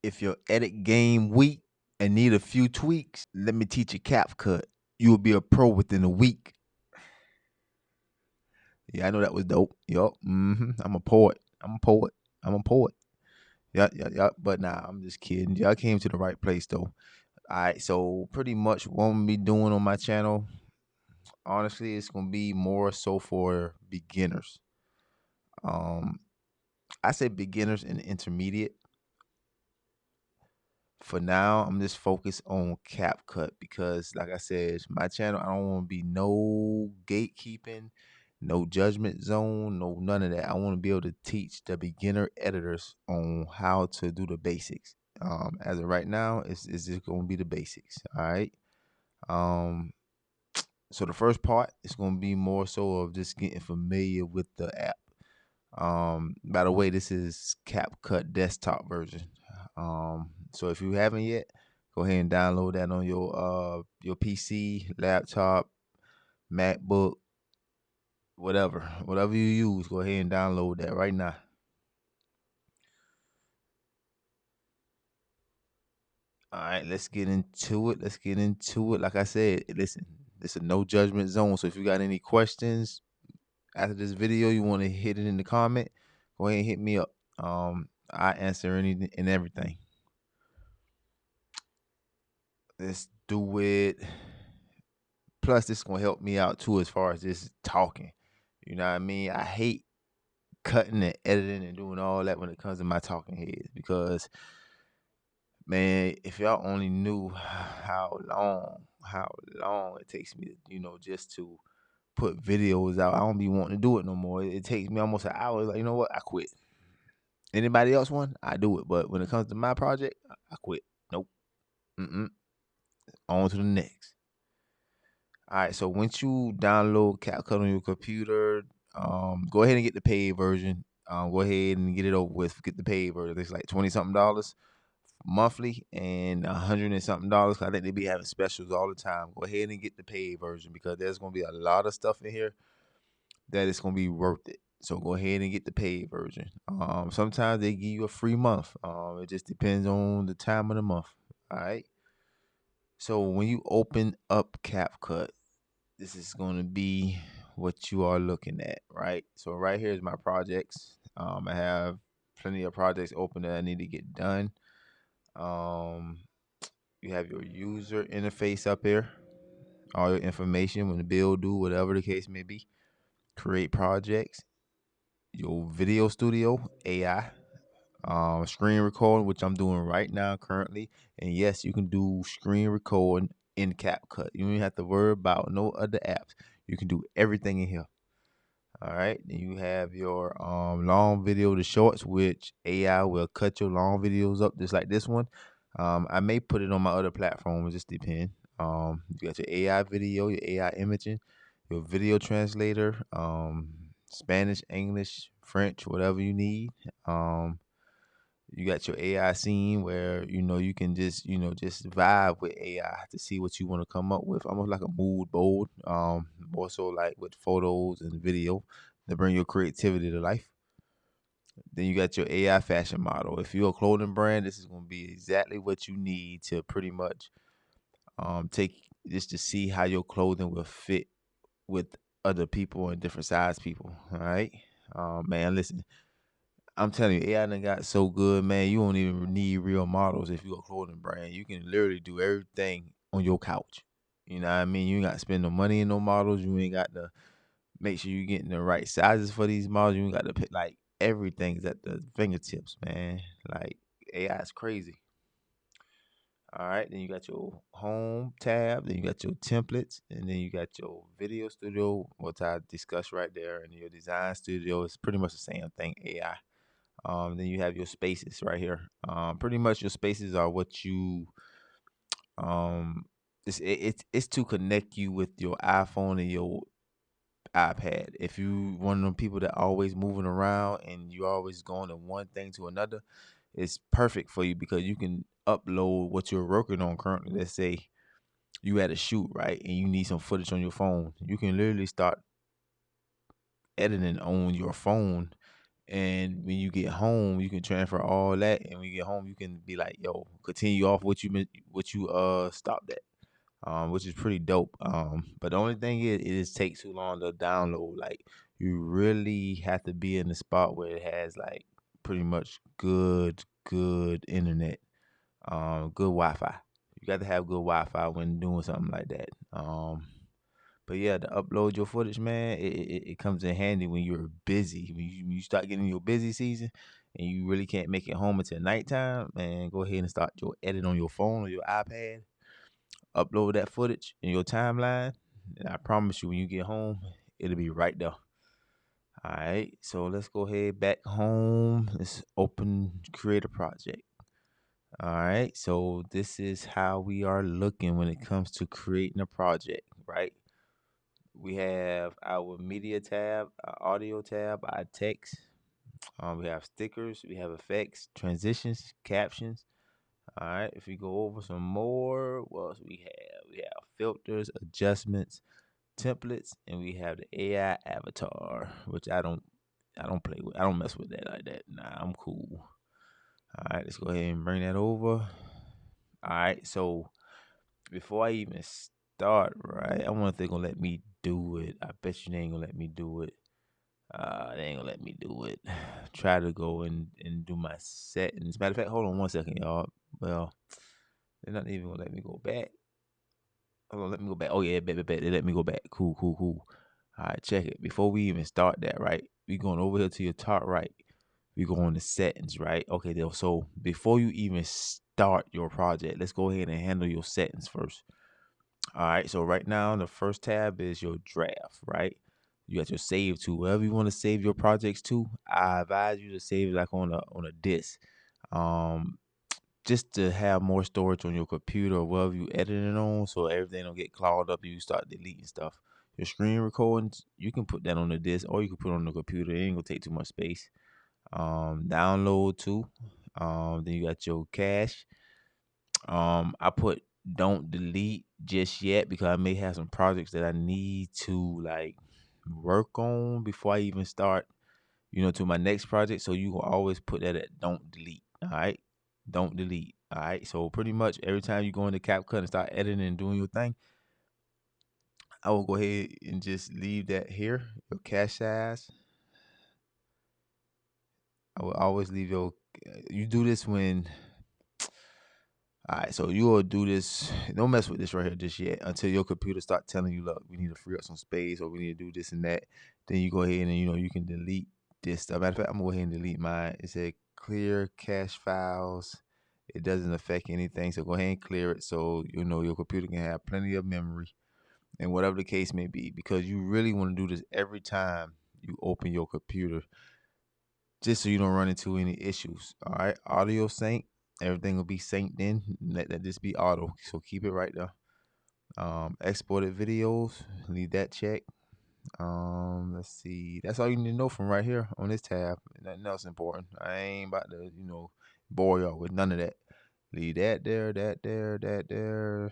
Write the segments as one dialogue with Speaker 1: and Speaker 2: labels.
Speaker 1: If your edit game weak and need a few tweaks, let me teach you CapCut. You will be a pro within a week. Yeah, I know that was dope. Yup. I'm a poet. I'm a poet. I'm a poet. Yeah, yeah, yeah. But nah, I'm just kidding. Y'all came to the right place though. All right, so pretty much what I'm gonna be doing on my channel, honestly, it's gonna be more so for beginners. Um, I say beginners and intermediate. For now, I'm just focused on CapCut because, like I said, it's my channel. I don't want to be no gatekeeping, no judgment zone, no none of that. I want to be able to teach the beginner editors on how to do the basics. As of right now, it's just gonna be the basics. All right. Um, so the first part is gonna be more so of just getting familiar with the app. By the way, this is CapCut desktop version. So if you haven't yet, go ahead and download that on your PC, laptop, MacBook, whatever you use. Go ahead and download that right now. All right, let's get into it. Let's get into it. Like I said, listen, it's a no judgment zone. So if you got any questions after this video, you want to hit it in the comment, go ahead and hit me up. I answer any and everything. Let's do it. Plus, this is gonna help me out too as far as this talking. You know what I mean? I hate cutting and editing and doing all that when it comes to my talking heads because man, if y'all only knew how long it takes me to, just to put videos out. I don't be wanting to do it no more. It takes me almost an hour. Like, you know what? I quit. Anybody else one? I do it. But when it comes to my project, I quit. Nope. Mm-mm. On to the next. All right, so once you download CapCut on your computer, go ahead and get the paid version. Go ahead and get it over with. Get the paid version. It's like 20 something dollars monthly and 100 and something dollars. I think they be having specials all the time. Go ahead and get the paid version because there's gonna be a lot of stuff in here that it's gonna be worth it. So go ahead and get the paid version. Sometimes they give you a free month. It just depends on the time of the month. All right. So when you open up CapCut, this is going to be what you are looking at, right? So right here is my projects. I have plenty of projects open that I need to get done. Um, you have your user interface up here, all your information when the build do, whatever the case may be. Create projects, your video studio, AI, screen recording, which I'm doing right now currently. And yes, you can do screen recording in CapCut. You don't even have to worry about no other apps. You can do everything in here. All right. Then you have your long video to shorts, which AI will cut your long videos up just like this one. I may put it on my other platforms, just depend. You got your AI video, your AI imaging, your video translator, Spanish, English, French, whatever you need. You got your AI scene where you can just vibe with AI to see what you want to come up with, almost like a mood board. More so like with photos and video to bring your creativity to life. Then you got your AI fashion model. If you're a clothing brand, this is going to be exactly what you need to pretty much take just to see how your clothing will fit with other people and different size people. All right, man, listen. I'm telling you, AI done got so good, man. You don't even need real models if you're a clothing brand. You can literally do everything on your couch. You know what I mean? You ain't got to spend no money in no models. You ain't got to make sure you're getting the right sizes for these models. You ain't got to pick like everything's at the fingertips, man. Like AI is crazy. All right, then you got your home tab, then you got your templates, and then you got your video studio, what I discussed right there, and your design studio. It's pretty much the same thing, AI. Then you have your spaces right here. Pretty much your spaces are what you it's to connect you with your iPhone and your iPad. If you one of them people that always moving around and you always going to one thing to another, it's perfect for you because you can upload what you're working on currently. Let's say you had a shoot, right, and you need some footage on your phone. You can literally start editing on your phone And when you get home, you can transfer all that, and when you get home, you can be like, "Yo, continue off what you stopped at," which is pretty dope. But the only thing is, it just takes too long to download. Like, you really have to be in the spot where it has like pretty much good internet, good Wi-Fi. You got to have good Wi-Fi when doing something like that. But yeah, to upload your footage, man, it comes in handy when you're busy. When you start getting your busy season and you really can't make it home until nighttime, man, go ahead and start your edit on your phone or your iPad. Upload that footage in your timeline. And I promise you, when you get home, it'll be right there. All right, so let's go ahead back home. Let's open create a project. All right, so this is how we are looking when it comes to creating a project, right? We have our media tab, our audio tab, our text. We have stickers, we have effects, transitions, captions. All right. If we go over some more, what else we have? We have filters, adjustments, templates, and we have the AI avatar, which I don't play with. I don't mess with that like that. Nah, I'm cool. All right, let's go ahead and bring that over. All right, so before I even start, right, I wonder if they're gonna let me do it. I bet you they ain't gonna let me do it. They ain't gonna let me do it. Try to go and do my settings. Matter of fact, hold on one second, y'all. Well, they're not even gonna let me go back. Hold on, let me go back. Oh yeah, bet. They let me go back. Cool. All right, check it. Before we even start that, right? We going over here to your top right. We go on the settings, right? Okay, so before you even start your project, let's go ahead and handle your settings first. All right, so right now the first tab is your draft, right? You got your save to wherever you want to save your projects to. I advise you to save it like on a disk, um, just to have more storage on your computer or wherever you editing on, so everything don't get clogged up and you start deleting stuff. Your screen recordings, you can put that on the disk or you can put it on the computer. It ain't gonna take too much space. Download too. Then you got your cache. I put don't delete just yet because I may have some projects that I need to like work on before I even start, to my next project. So you will always put that at don't delete. All right. Don't delete. All right. So pretty much every time you go into CapCut and start editing and doing your thing, I will go ahead and just leave that here. Your cache size. I will always leave you do this when. All right, so you will do this. Don't mess with this right here just yet until your computer start telling you, look, we need to free up some space or we need to do this and that. Then you go ahead and you can delete this stuff. Matter of fact, I'm gonna go ahead and delete mine. It said clear cache files. It doesn't affect anything, so go ahead and clear it so your computer can have plenty of memory and whatever the case may be. Because you really want to do this every time you open your computer, just so you don't run into any issues. All right, audio sync. Everything will be synced in. Let that just be auto. So keep it right there. Exported videos. Leave that check. Let's see. That's all you need to know from right here on this tab. Nothing else important. I ain't about to, bore y'all with none of that. Leave that there, that there, that there.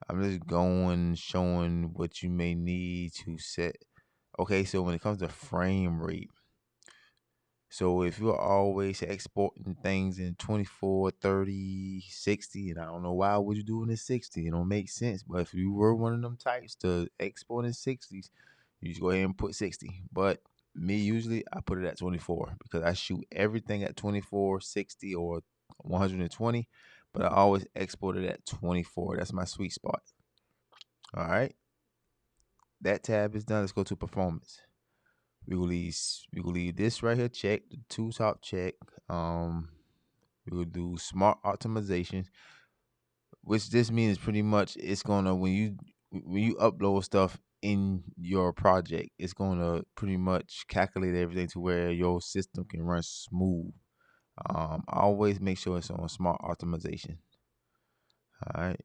Speaker 1: I'm just going showing what you may need to set. Okay, so when it comes to frame rate, so if you're always exporting things in 24, 30, 60, and I don't know why would you do it in 60, it don't make sense. But if you were one of them types to export in 60s, you just go ahead and put 60. But me, usually I put it at 24 because I shoot everything at 24, 60, or 120, but I always export it at 24. That's my sweet spot. All right, that tab is done. Let's go to performance. We will leave this right here check, the two top check. Um, we will do smart optimization, which this means pretty much it's gonna when you upload stuff in your project, it's gonna pretty much calculate everything to where your system can run smooth. Always make sure it's on smart optimization. All right.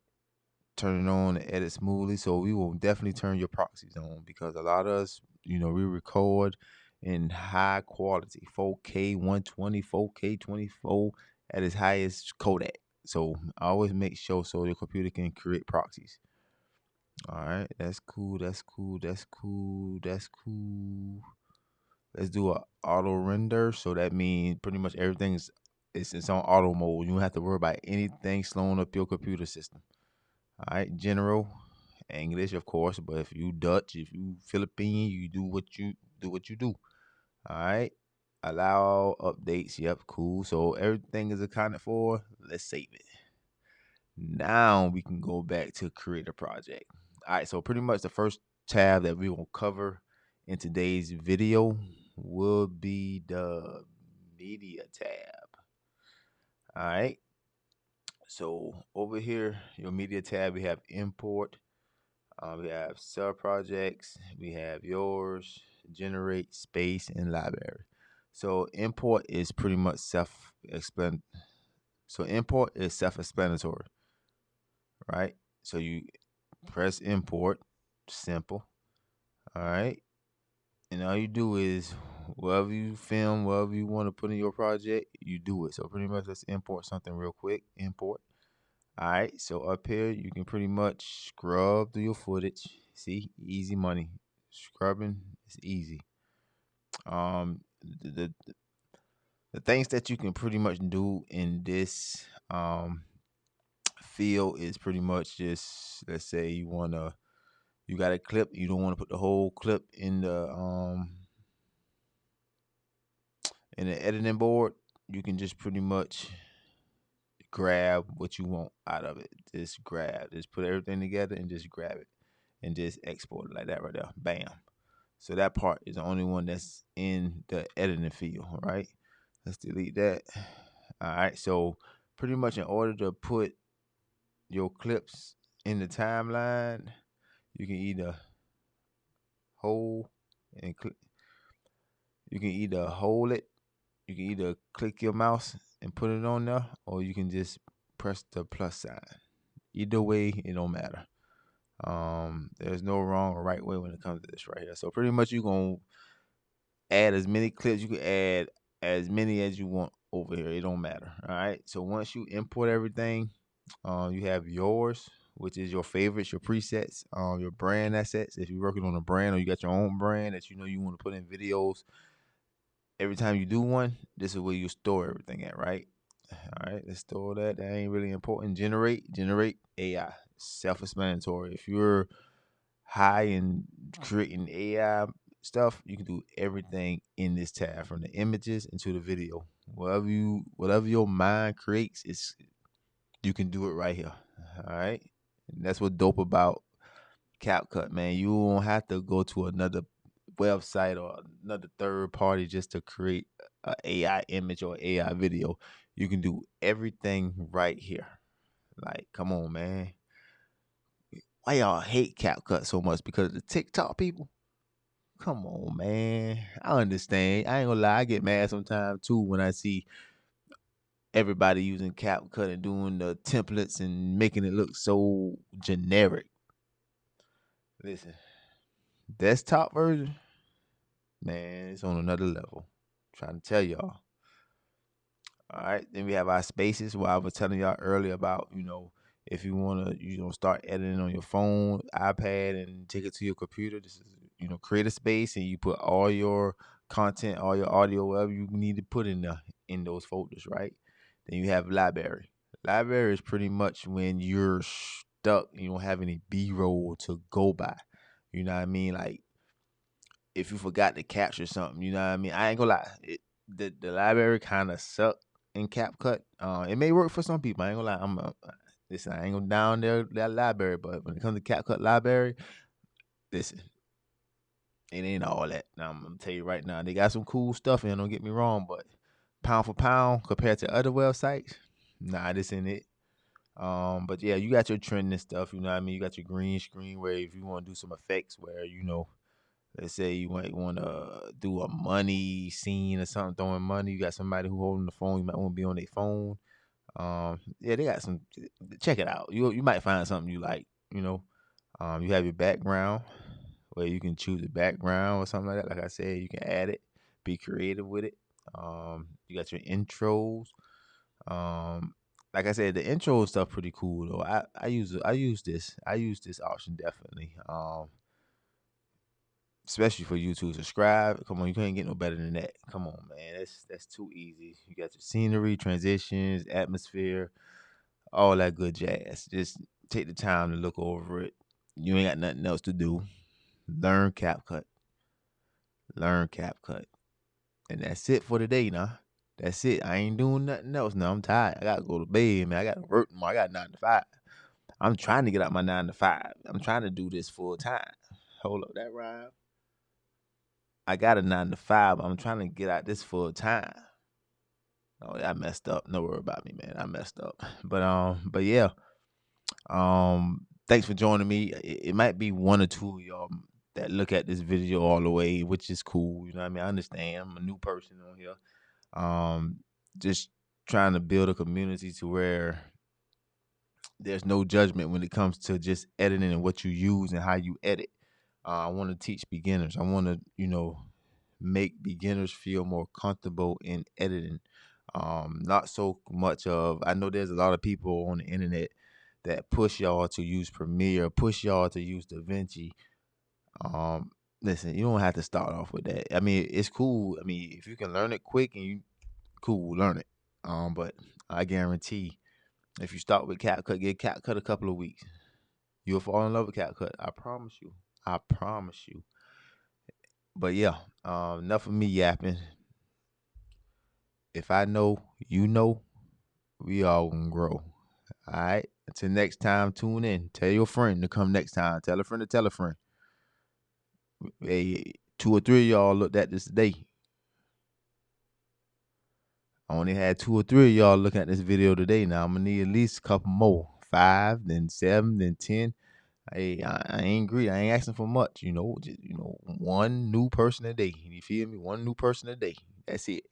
Speaker 1: Turn it on and edit smoothly. So we will definitely turn your proxies on because a lot of us, we record in high quality 4K 120, 4K 24 at its highest codec. So always make sure so your computer can create proxies. All right, that's cool. That's cool. let's do a auto render. So that means pretty much everything's it's on auto mode. You don't have to worry about anything slowing up your computer system. All right, general English, of course, but if you Dutch, if you Philippine, you do what you do. All right. Allow updates. Yep, cool. So everything is accounted for. Let's save it. Now we can go back to create a project. All right. So pretty much the first tab that we will cover in today's video will be the media tab. All right. So over here, your media tab, we have import. We have sub projects. We have yours, generate, space, and library. So import is pretty much self-explanatory. So import is self-explanatory, right? So you press import, simple. All right, and all you do is whatever you film, whatever you want to put in your project, you do it. So pretty much, let's import something real quick. Import. All right, so up here you can pretty much scrub through your footage. See, easy money. Scrubbing is easy. Um, the the things that you can pretty much do in this field is pretty much just, let's say you got a clip, you don't want to put the whole clip in the editing board. You can just pretty much grab what you want out of it. Just put everything together and just grab it and just export it like that right there. Bam. So that part is the only one that's in the editing field, right? Let's delete that. All right. So pretty much in order to put your clips in the timeline, you can either hold and you can either hold it, you can either click your mouse and put it on there, or you can just press the plus sign. Either way, it don't matter. There's no wrong or right way when it comes to this right here. So pretty much you're gonna add as many clips. You can add as many as you want over here. It don't matter. All right. So once you import everything, you have yours, which is your favorites, your presets, your brand assets. If you're working on a brand or you got your own brand that you know you want to put in videos, every time you do one, this is where you store everything at, right? All right, let's store that. That ain't really important. Generate AI. Self-explanatory. If you're high in creating AI stuff, you can do everything in this tab, from the images into the video. Whatever your mind creates, is you can do it right here. All right, and that's what dope about CapCut, man. You won't have to go to another website or another third party just to create a AI image or AI video. You can do everything right here. Like, come on, man. Why y'all hate CapCut so much? Because of the TikTok people? Come on, man. I understand. I ain't gonna lie. I get mad sometimes too when I see everybody using CapCut and doing the templates and making it look so generic. Listen, desktop version, man, it's on another level. I'm trying to tell y'all. All right. Then we have our spaces. What I was telling y'all earlier about, if you want to, start editing on your phone, iPad, and take it to your computer. This is, create a space and you put all your content, all your audio, whatever you need to put in those folders, right? Then you have library. Library is pretty much when you're stuck, you don't have any B-roll to go by. You know what I mean? Like, if you forgot to capture something, you know what I mean? I ain't gonna lie. The library kind of suck in CapCut. It may work for some people. I ain't gonna lie. Listen, I ain't gonna down that library, but when it comes to CapCut library, listen, it ain't all that. Now I'm gonna tell you right now, they got some cool stuff in. Don't get me wrong, but pound for pound compared to other websites, nah, this ain't it. But yeah, you got your trending stuff. You know what I mean? You got your green screen where if you want to do some effects, where let's say you might want to do a money scene or something, throwing money. You got somebody who holding the phone. You might want to be on their phone. Yeah, they got some. Check it out. You might find something you like. You have your background where you can choose a background or something like that. Like I said, you can add it. Be creative with it. You got your intros. Like I said, the intro stuff pretty cool though. I use this. I use this option definitely. especially for YouTube. Subscribe. Come on, you can't get no better than that. Come on, man. That's too easy. You got your scenery, transitions, atmosphere, all that good jazz. Just take the time to look over it. You ain't got nothing else to do. Learn CapCut. Learn CapCut. And that's it for today, now. That's it. I ain't doing nothing else now. I'm tired. I gotta go to bed, man. I gotta work tomorrow. I got 9 to 5. I'm trying to get out my 9 to 5. I'm trying to do this full time. Hold up, that rhyme. I got a 9 to 5. I'm trying to get out this full time. Oh, I messed up. No worry about me, man. I messed up. But yeah. Thanks for joining me. It might be one or two of y'all that look at this video all the way, which is cool. You know what I mean? I understand. I'm a new person on here. Just trying to build a community to where there's no judgment when it comes to just editing and what you use and how you edit. I want to teach beginners. I want to, make beginners feel more comfortable in editing. Not so much of, I know there's a lot of people on the internet that push y'all to use Premiere, push y'all to use DaVinci. Listen, you don't have to start off with that. I mean, it's cool. I mean, if you can learn it quick and you cool, learn it. But I guarantee if you start with CapCut, get CapCut a couple of weeks, you'll fall in love with CapCut. I promise you. I promise you. But yeah, enough of me yapping. If I know, you know, we all gonna grow. All right. Until next time, tune in. Tell your friend to come next time. Tell a friend to tell a friend. Hey, 2 or 3 of y'all looked at this today. I only had 2 or 3 of y'all looking at this video today. Now I'm gonna need at least a couple more. 5, then 7, then 10. Hey, I ain't greedy. I ain't asking for much. Just one new person a day. You feel me? One new person a day. That's it.